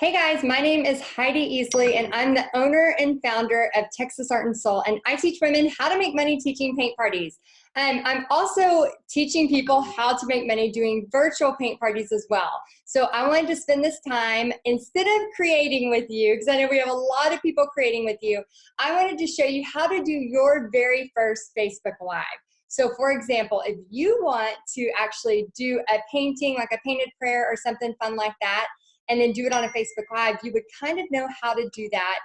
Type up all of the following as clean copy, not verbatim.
Hey guys, my name is Heidi Easley and I'm the owner and founder of Texas Art and Soul, and I teach women how to make money teaching paint parties. I'm also teaching people how to make money doing virtual paint parties as well. So I wanted to spend this time, instead of creating with you, because I know we have a lot of people creating with you, I wanted to show you how to do your very first Facebook Live. So for example, if you want to actually do a painting, like a painted prayer or something fun like that, and then do it on a Facebook Live, you would kind of know how to do that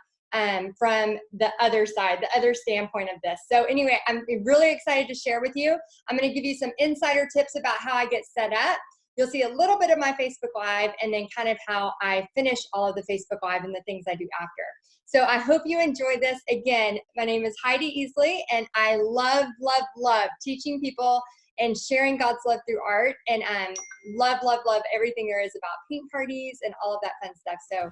from the other side, the other standpoint of this. So anyway, I'm really excited to share with you. I'm gonna give you some insider tips about how I get set up. You'll see a little bit of my Facebook Live and then kind of how I finish all of the Facebook Live and the things I do after. So I hope you enjoy this. Again, my name is Heidi Easley and I love, love, love teaching people and sharing God's love through art, and love, love, love everything there is about paint parties and all of that fun stuff. So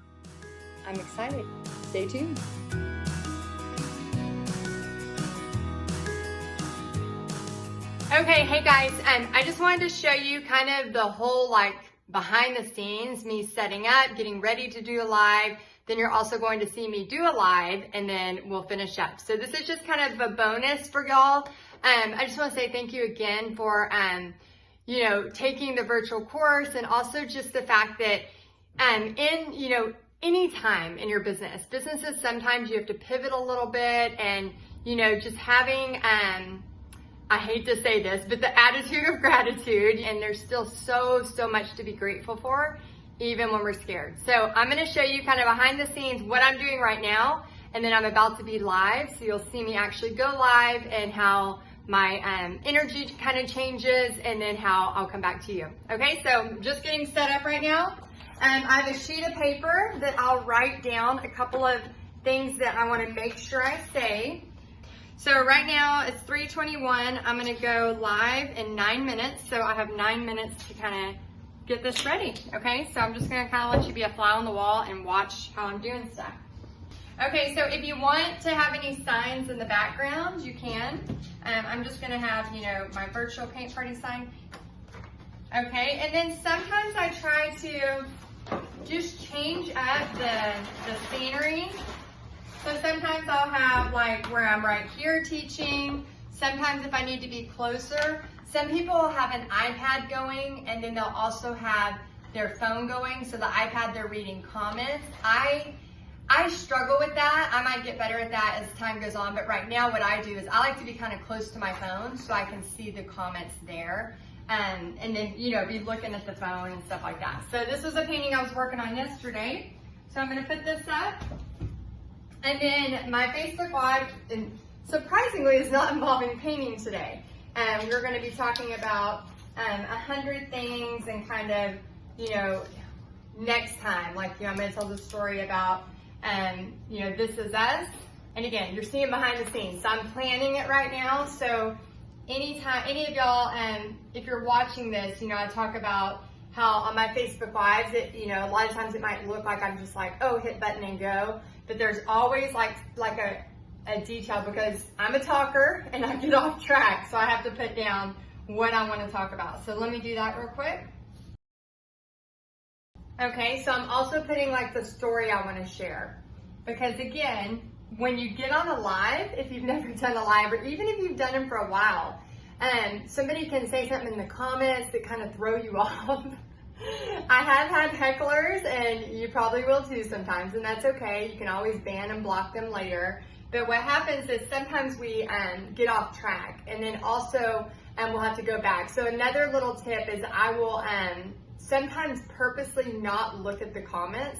I'm excited. Stay tuned. Okay, hey guys, I just wanted to show you kind of the whole behind the scenes, me setting up, getting ready to do a live. Then you're also going to see me do a live and then we'll finish up. So this is just kind of a bonus for y'all. I just want to say thank you again for, taking the virtual course, and also just the fact that any time in your businesses, sometimes you have to pivot a little bit, and, just having, I hate to say this, but the attitude of gratitude, and there's still so much to be grateful for, even when we're scared. So I'm going to show you kind of behind the scenes what I'm doing right now, and then I'm about to be live, so you'll see me actually go live and how my energy kind of changes, and then how I'll come back to you. Okay, so just getting set up right now. I have a sheet of paper that I'll write down a couple of things that I want to make sure I say. So right now it's 3:21. I'm going to go live in 9 minutes, so I have 9 minutes to kind of get this ready. Okay, so I'm just going to kind of let you be a fly on the wall and watch how I'm doing stuff. Okay, so if you want to have any signs in the background, you can. I'm just gonna have, my virtual paint party sign. Okay, and then sometimes I try to just change up the scenery. So sometimes I'll have where I'm right here teaching. Sometimes if I need to be closer. Some people will have an iPad going, and then they'll also have their phone going. So the iPad, they're reading comments. I struggle with that. I might get better at that as time goes on, but right now what I do is I like to be kind of close to my phone so I can see the comments there, and then, be looking at the phone and stuff like that. So this was a painting I was working on yesterday. So I'm gonna put this up. And then my Facebook Live, and surprisingly, is not involving painting today. We're gonna be talking about 100 things, and kind of, next time, I'm gonna tell the story about this is us. And again, you're seeing behind the scenes. So I'm planning it right now. So anytime, any of y'all, if you're watching this, I talk about how on my Facebook Lives, a lot of times it might look like I'm just hit button and go. But there's always a detail, because I'm a talker and I get off track. So I have to put down what I want to talk about. So let me do that real quick. Okay, so I'm also putting the story I want to share, because again, when you get on a live, if you've never done a live, or even if you've done them for a while, somebody can say something in the comments that kind of throw you off. I have had hecklers, and you probably will too sometimes, and that's okay. You can always ban and block them later. But what happens is sometimes we get off track, and then also we'll have to go back. So another little tip is I will sometimes purposely not look at the comments.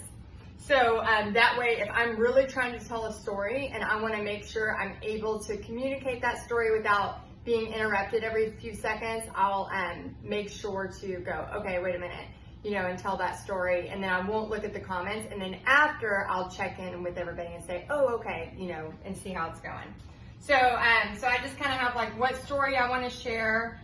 So that way, if I'm really trying to tell a story and I want to make sure I'm able to communicate that story without being interrupted every few seconds, I'll make sure to go, okay, wait a minute, and tell that story, and then I won't look at the comments, and then after I'll check in with everybody and say, oh, okay, and see how it's going. So so I just kind of have what story I want to share,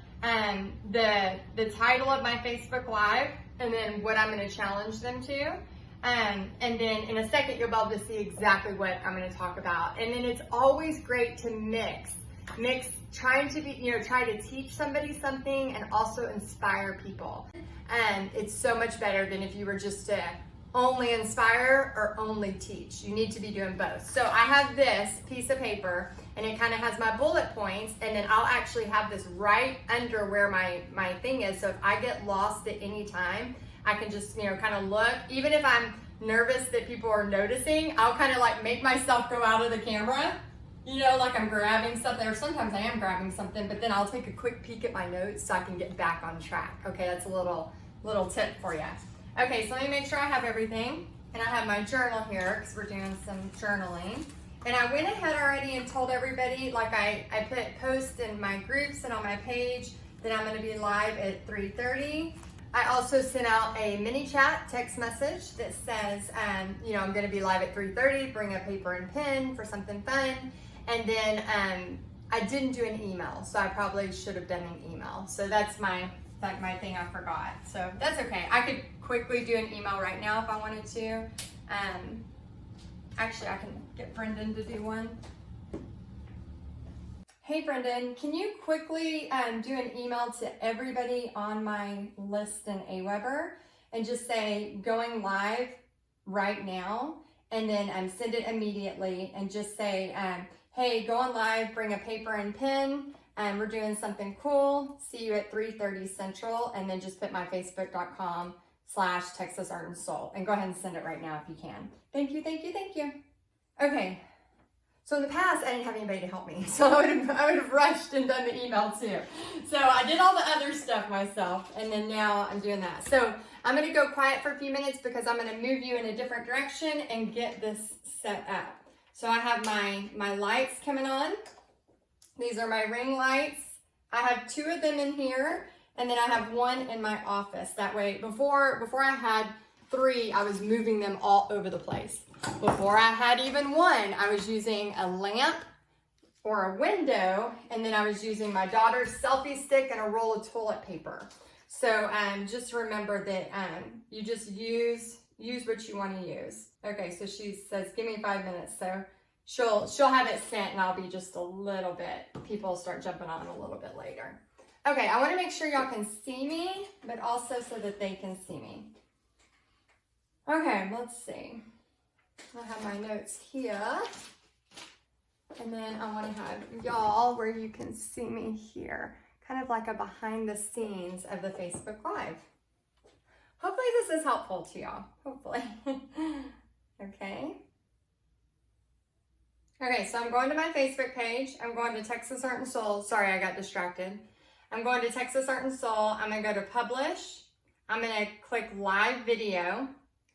the title of my Facebook Live, and then what I'm going to challenge them to. And then in a second, you'll be able to see exactly what I'm going to talk about. And then it's always great to mix, trying to be, try to teach somebody something and also inspire people. And it's so much better than if you were just to only inspire or only teach. You need to be doing both. So I have this piece of paper and it kind of has my bullet points, and then I'll actually have this right under where my thing is. So if I get lost at any time, I can just, kind of look. Even if I'm nervous that people are noticing, I'll kind of like make myself go out of the camera, like I'm grabbing something, or sometimes I am grabbing something, but then I'll take a quick peek at my notes so I can get back on track. Okay, that's a little tip for you. Okay, so let me make sure I have everything. And I have my journal here because we're doing some journaling. And I went ahead already and told everybody, like I put posts in my groups and on my page that I'm gonna be live at 3:30. I also sent out a mini chat text message that says, I'm gonna be live at 3:30, bring a paper and pen for something fun. And then I didn't do an email, so I probably should have done an email. So that's my thing I forgot. So that's okay. I could quickly do an email right now if I wanted to. Actually, I can get Brendan to do one. Hey Brendan, can you quickly do an email to everybody on my list in Aweber and just say going live right now, and then send it immediately and just say, hey, going live, bring a paper and pen. We're doing something cool. See you at 3:30 Central, and then just put my facebook.com/Texas Art and Soul, and go ahead and send it right now if you can. Thank you, thank you, thank you. Okay, so in the past, I didn't have anybody to help me, so I would have rushed and done the email too. So I did all the other stuff myself, and then now I'm doing that. So I'm gonna go quiet for a few minutes because I'm gonna move you in a different direction and get this set up. So I have my lights coming on. These are my ring lights. I have 2 of them in here, and then I have 1 in my office. That way, before I had 3, I was moving them all over the place. Before I had even 1, I was using a lamp or a window, and then I was using my daughter's selfie stick and a roll of toilet paper. So just remember that you just use what you want to use. Okay, so she says, give me 5 minutes. So she'll have it sent, and I'll be just a little bit, people will start jumping on a little bit later. Okay, I want to make sure y'all can see me, but also so that they can see me. Okay, let's see. I have my notes here, and then I want to have y'all where you can see me here, kind of like a behind the scenes of the Facebook Live. Hopefully this is helpful to y'all, hopefully. Okay. Okay, so I'm going to my Facebook page. I'm going to Texas Art and Soul. Sorry, I got distracted. I'm going to Texas Art and Soul. I'm going to go to Publish. I'm going to click Live Video.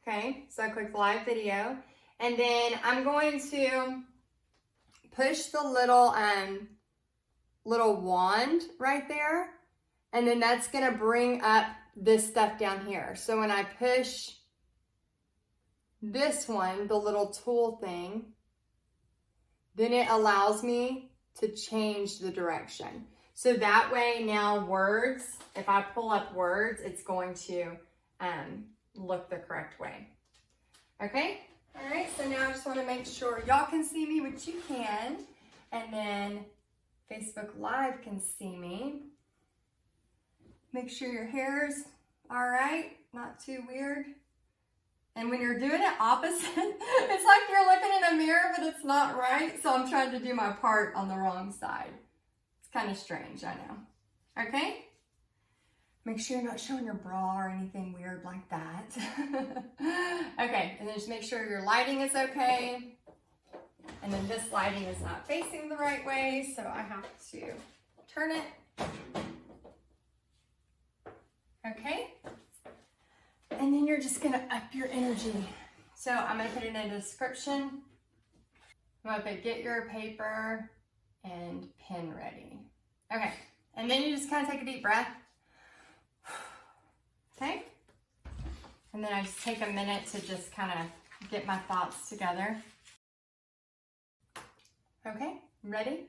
Okay, so I click Live Video. And then I'm going to push the little wand right there. And then that's going to bring up this stuff down here. So when I push this one, the little tool thing, then it allows me to change the direction. So that way now words, if I pull up words, it's going to look the correct way. Okay? All right, so now I just want to make sure y'all can see me, which you can, and then Facebook Live can see me. Make sure your hair's all right, not too weird. And when you're doing it opposite, it's like you're looking in a mirror, but it's not right. So I'm trying to do my part on the wrong side. It's kind of strange, I know. Okay? Make sure you're not showing your bra or anything weird like that. Okay, and then just make sure your lighting is okay. And then this lighting is not facing the right way, so I have to turn it. Okay? And then you're just gonna up your energy. So I'm gonna put it in a description. I'm gonna put get your paper and pen ready. Okay, and then you just kind of take a deep breath. Okay? And then I just take a minute to just kind of get my thoughts together. Okay, ready?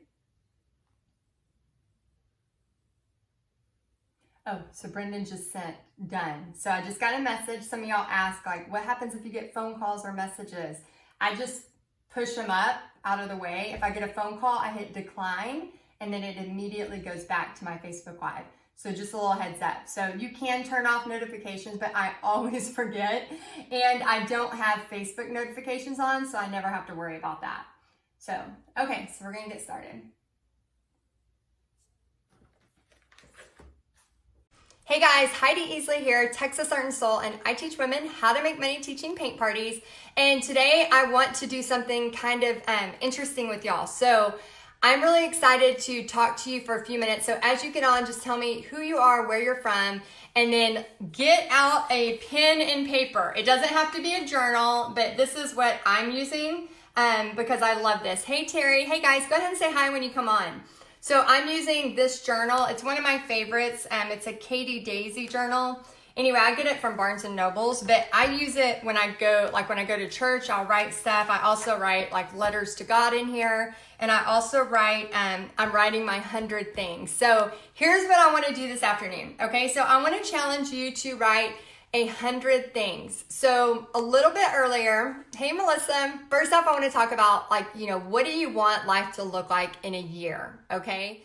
Oh, so Brendan just sent done. So I just got a message. Some of y'all ask, like, what happens if you get phone calls or messages? I just push them up out of the way. If I get a phone call, I hit decline, and then it immediately goes back to my Facebook Live. So just a little heads up. So you can turn off notifications, but I always forget. And I don't have Facebook notifications on, so I never have to worry about that. So, okay, so we're gonna get started. Hey guys, Heidi Easley here, Texas Art and Soul, and I teach women how to make money teaching paint parties. And today I want to do something kind of interesting with y'all. So I'm really excited to talk to you for a few minutes. So as you get on, just tell me who you are, where you're from, and then get out a pen and paper. It doesn't have to be a journal, but this is what I'm using because I love this. Hey Terry, hey guys, go ahead and say hi when you come on. So I'm using this journal. It's one of my favorites. It's a Katie Daisy journal. Anyway, I get it from Barnes and Nobles, but I use it when I go, like when I go to church, I'll write stuff. I also write like letters to God in here. And I also write, I'm writing my 100 things. So here's what I want to do this afternoon. Okay, so I want to challenge you to write 100 things. So a little bit earlier, hey Melissa, first off I want to talk about what do you want life to look like in a year, okay?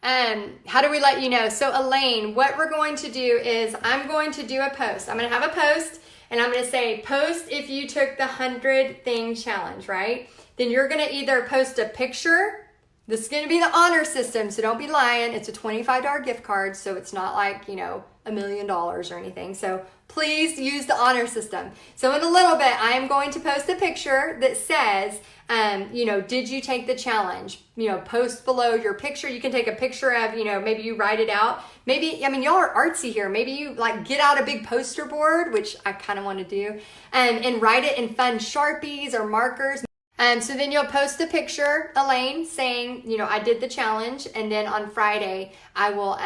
How do we let you know? So Elaine, what we're going to do is I'm going to do a post. I'm going to have a post and I'm going to say post if you took the 100 thing challenge, right? Then you're going to either post a picture. This is going to be the honor system, so don't be lying. It's a $25 gift card, so it's not like, $1 million or anything. So please use the honor system. So in a little bit, I am going to post a picture that says, did you take the challenge? Post below your picture. You can take a picture of, maybe you write it out. Maybe, y'all are artsy here. Maybe you get out a big poster board, which I kind of want to do, and write it in fun Sharpies or markers. So then you'll post a picture, Elaine, saying, I did the challenge. And then on Friday, I will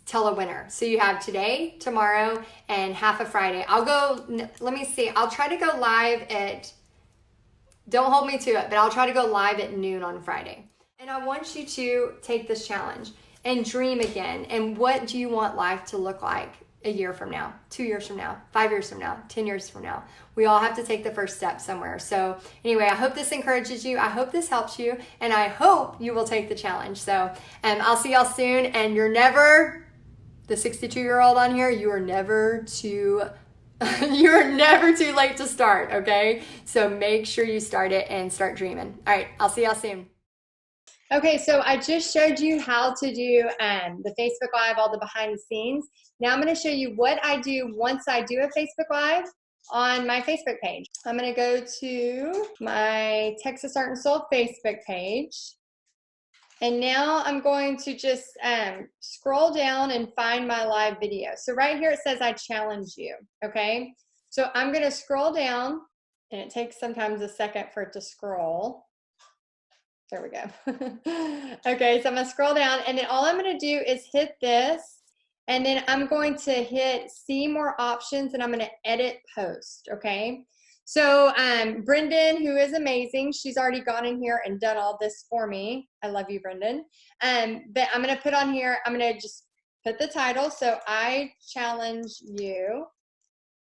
tell a winner. So you have today, tomorrow, and half of Friday. Let me see. I'll try to go live don't hold me to it, but I'll try to go live at noon on Friday. And I want you to take this challenge and dream again. And what do you want life to look like a year from now, 2 years from now, 5 years from now, 10 years from now? We all have to take the first step somewhere. So anyway, I hope this encourages you. I hope this helps you. And I hope you will take the challenge. So I'll see y'all soon. And you're never, the 62-year-old on here, you are never too late to start, okay? So make sure you start it and start dreaming. All right, I'll see y'all soon. Okay, so I just showed you how to do the Facebook Live, all the behind the scenes. Now I'm going to show you what I do once I do a Facebook Live on my Facebook page. I'm going to go to my Texas Art and Soul Facebook page. And now I'm going to just scroll down and find my live video. So right here it says I challenge you, okay? So I'm going to scroll down, and it takes sometimes a second for it to scroll. There we go. Okay, so I'm going to scroll down, and then all I'm going to do is hit this, and then I'm going to hit see more options, and I'm going to edit post, okay? So Brendan, who is amazing, she's already gone in here and done all this for me. I love you, Brendan. But I'm going to put on here, I'm going to just put the title. So I challenge you, ...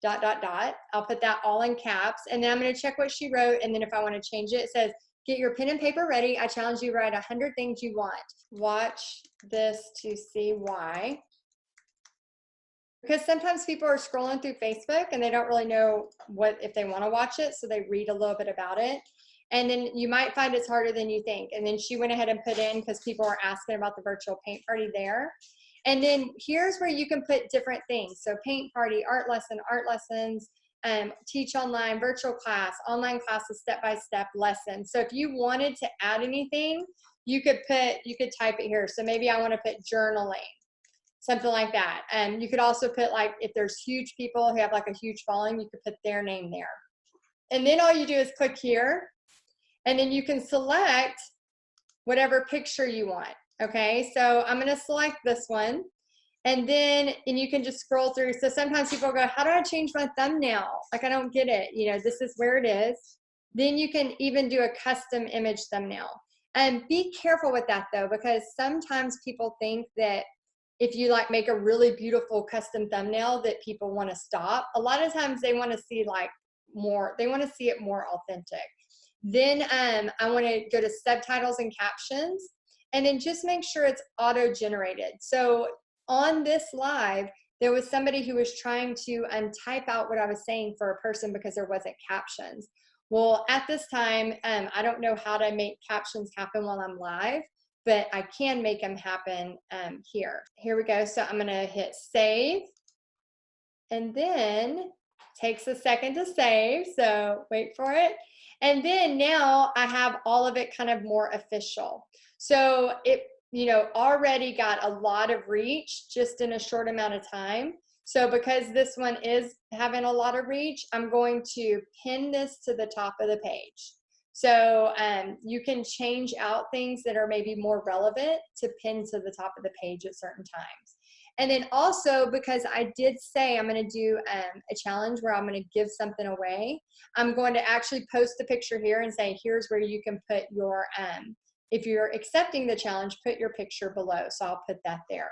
I'll put that all in caps. And then I'm going to check what she wrote. And then if I want to change it, it says, get your pen and paper ready. I challenge you to write 100 things you want. Watch this to see why. Because sometimes people are scrolling through Facebook and they don't really know if they want to watch it, so they read a little bit about it. And then you might find it's harder than you think. And then she went ahead and put in, because people were asking about the virtual paint party there. And then here's where you can put different things. So paint party, art lessons, teach online, virtual class, online classes, step-by-step lessons. So if you wanted to add anything, you could type it here. So maybe I want to put journaling. Something like that. And you could also put, if there's huge people who have a huge following, you could put their name there. And then all you do is click here, and then you can select whatever picture you want. Okay, so I'm going to select this one, and you can just scroll through. So sometimes people go, how do I change my thumbnail? I don't get it. This is where it is. Then you can even do a custom image thumbnail. And be careful with that though, because sometimes people think that if you make a really beautiful custom thumbnail that people want to stop. A lot of times they want to see more, they want to see it more authentic. Then I want to go to subtitles and captions, and then just make sure it's auto-generated. So on this live, there was somebody who was trying to type out what I was saying for a person because there wasn't captions. Well, at this time, I don't know how to make captions happen while I'm live, but I can make them happen here. Here we go. So I'm going to hit save, and then takes a second to save. So wait for it. And then now I have all of it kind of more official. So it, already got a lot of reach just in a short amount of time. So because this one is having a lot of reach, I'm going to pin this to the top of the page. So you can change out things that are maybe more relevant to pin to the top of the page at certain times. And then also, because I did say I'm going to do a challenge where I'm going to give something away, I'm going to actually post the picture here and say, here's where you can put your, if you're accepting the challenge, put your picture below. So I'll put that there.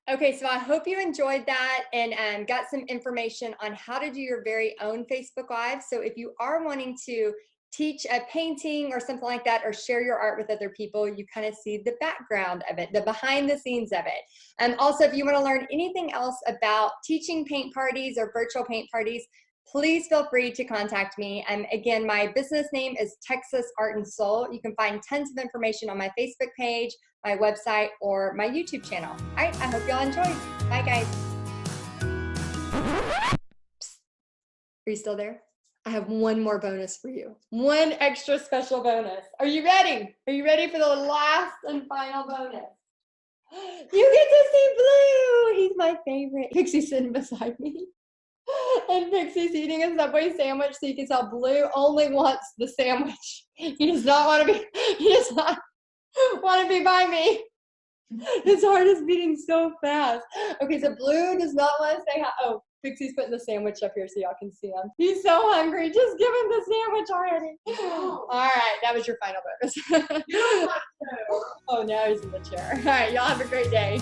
Okay, so I hope you enjoyed that and got some information on how to do your very own Facebook Live. So if you are wanting to teach a painting or something like that, or share your art with other people, you kind of see the background of it, the behind the scenes of it. And also, if you want to learn anything else about teaching paint parties or virtual paint parties, please feel free to contact me. And again, my business name is Texas Art and Soul. You can find tons of information on my Facebook page, my website, or my YouTube channel. All right, I hope y'all enjoyed. Bye, guys. Psst. Are you still there? I have one more bonus for you. One extra special bonus. Are you ready? Are you ready for the last and final bonus? You get to see Blue. He's my favorite. Pixie's sitting beside me. And Pixie's eating a Subway sandwich, so you can tell Blue only wants the sandwich. He does not want to be by me. His heart is beating so fast. Okay, so Blue does not want to say hi. Oh, Pixie's putting the sandwich up here so y'all can see him. He's so hungry. Just give him the sandwich already. All right, that was your final bonus. Oh, now he's in the chair. All right, y'all have a great day.